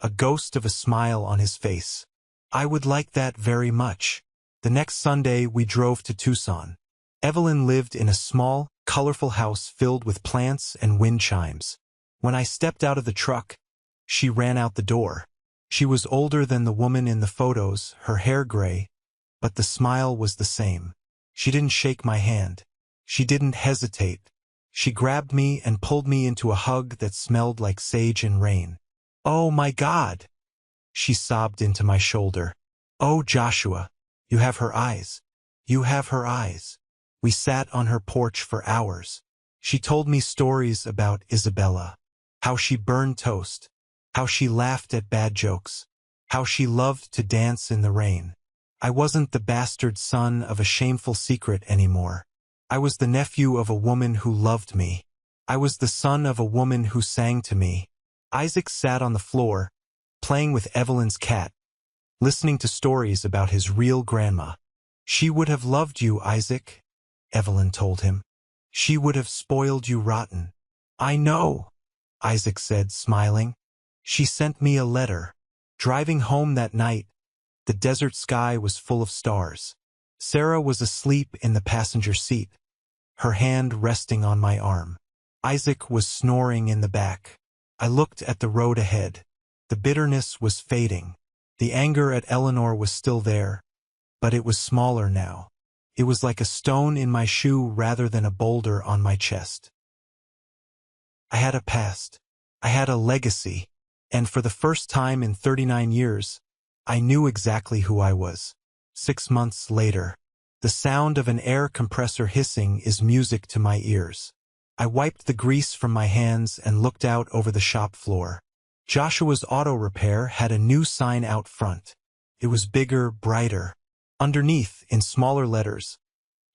a ghost of a smile on his face. I would like that very much. The next Sunday we drove to Tucson. Evelyn lived in a small, colorful house filled with plants and wind chimes. When I stepped out of the truck, she ran out the door. She was older than the woman in the photos, her hair gray, but the smile was the same. She didn't shake my hand. She didn't hesitate. She grabbed me and pulled me into a hug that smelled like sage and rain. "Oh my God!" she sobbed into my shoulder. "Oh, Joshua, you have her eyes. You have her eyes." We sat on her porch for hours. She told me stories about Isabella, how she burned toast, how she laughed at bad jokes, how she loved to dance in the rain. I wasn't the bastard son of a shameful secret anymore. I was the nephew of a woman who loved me. I was the son of a woman who sang to me. Isaac sat on the floor, playing with Evelyn's cat, listening to stories about his real grandma. "She would have loved you, Isaac," Evelyn told him. "She would have spoiled you rotten." "I know," Isaac said, smiling. "She sent me a letter." Driving home that night, the desert sky was full of stars. Sarah was asleep in the passenger seat, her hand resting on my arm. Isaac was snoring in the back. I looked at the road ahead. The bitterness was fading. The anger at Eleanor was still there, but it was smaller now. It was like a stone in my shoe rather than a boulder on my chest. I had a past. I had a legacy. And for the first time in 39 years, I knew exactly who I was. 6 months later, the sound of an air compressor hissing is music to my ears. I wiped the grease from my hands and looked out over the shop floor. Joshua's Auto Repair had a new sign out front. It was bigger, brighter. Underneath, in smaller letters,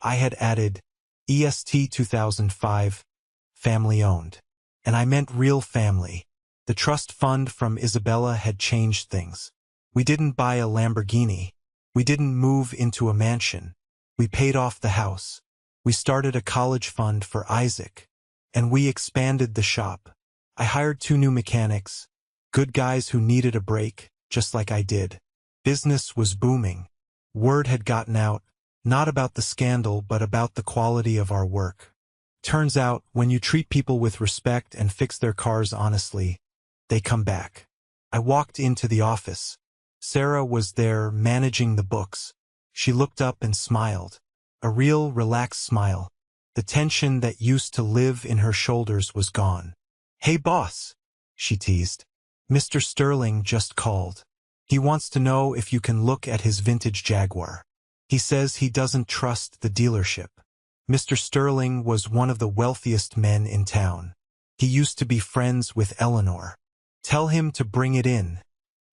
I had added EST 2005, family owned. And I meant real family. The trust fund from Isabella had changed things. We didn't buy a Lamborghini. We didn't move into a mansion. We paid off the house. We started a college fund for Isaac. And we expanded the shop. I hired 2 new mechanics, good guys who needed a break, just like I did. Business was booming. Word had gotten out, not about the scandal but about the quality of our work. Turns out, when you treat people with respect and fix their cars honestly, they come back. I walked into the office. Sarah was there, managing the books. She looked up and smiled. A real, relaxed smile. The tension that used to live in her shoulders was gone. "Hey boss," she teased. "Mr. Sterling just called. He wants to know if you can look at his vintage Jaguar. He says he doesn't trust the dealership." Mr. Sterling was one of the wealthiest men in town. He used to be friends with Eleanor. "Tell him to bring it in,"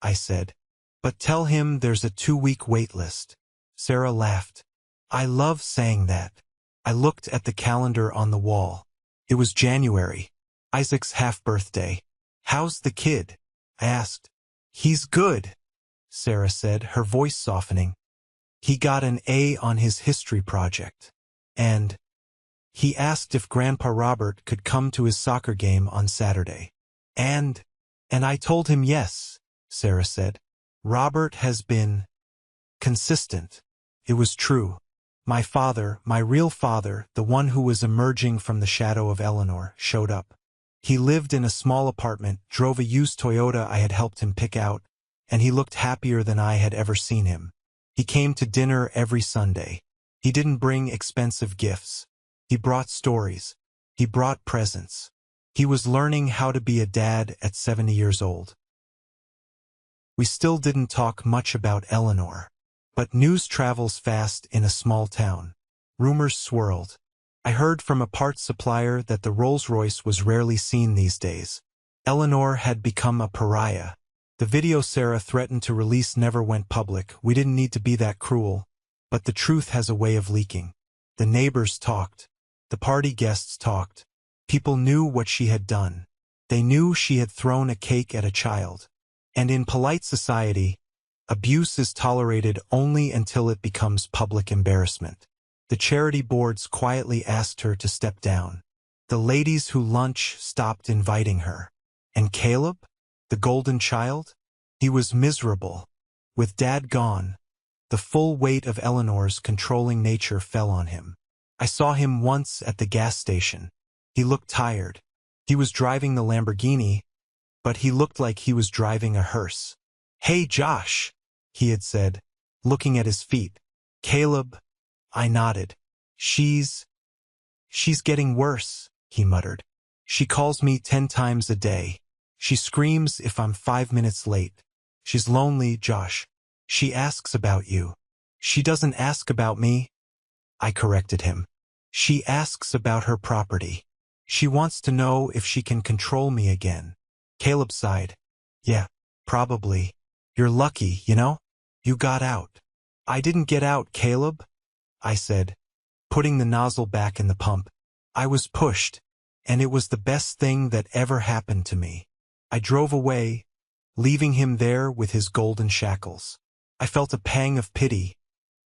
I said. "But tell him there's a 2-week wait list." Sarah laughed. "I love saying that." I looked at the calendar on the wall. It was January, Isaac's half-birthday. "How's the kid?" I asked. "He's good," Sarah said, her voice softening. "He got an A on his history project. And he asked if Grandpa Robert could come to his soccer game on Saturday. And I told him yes," Sarah said. "Robert has been consistent." It was true. My father, my real father, the one who was emerging from the shadow of Eleanor, showed up. He lived in a small apartment, drove a used Toyota I had helped him pick out, and he looked happier than I had ever seen him. He came to dinner every Sunday. He didn't bring expensive gifts. He brought stories. He brought presents. He was learning how to be a dad at 70 years old. We still didn't talk much about Eleanor. But news travels fast in a small town. Rumors swirled. I heard from a parts supplier that the Rolls-Royce was rarely seen these days. Eleanor had become a pariah. The video Sarah threatened to release never went public. We didn't need to be that cruel. But the truth has a way of leaking. The neighbors talked. The party guests talked. People knew what she had done. They knew she had thrown a cake at a child. And in polite society, abuse is tolerated only until it becomes public embarrassment. The charity boards quietly asked her to step down. The ladies who lunch stopped inviting her. And Caleb? The golden child? He was miserable. With Dad gone, the full weight of Eleanor's controlling nature fell on him. I saw him once at the gas station. He looked tired. He was driving the Lamborghini, but he looked like he was driving a hearse. "Hey, Josh," he had said, looking at his feet. "Caleb," I nodded. She's getting worse," he muttered. "She calls me 10 times a day. She screams if I'm 5 minutes late. She's lonely, Josh. She asks about you." "She doesn't ask about me," I corrected him. "She asks about her property. She wants to know if she can control me again." Caleb sighed. "Yeah, probably. You're lucky, you know? You got out." "I didn't get out, Caleb," I said, putting the nozzle back in the pump. "I was pushed, and it was the best thing that ever happened to me." I drove away, leaving him there with his golden shackles. I felt a pang of pity,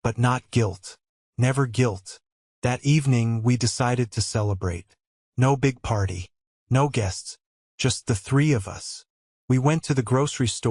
but not guilt. Never guilt. That evening we decided to celebrate. No big party. No guests. Just the 3 of us. We went to the grocery store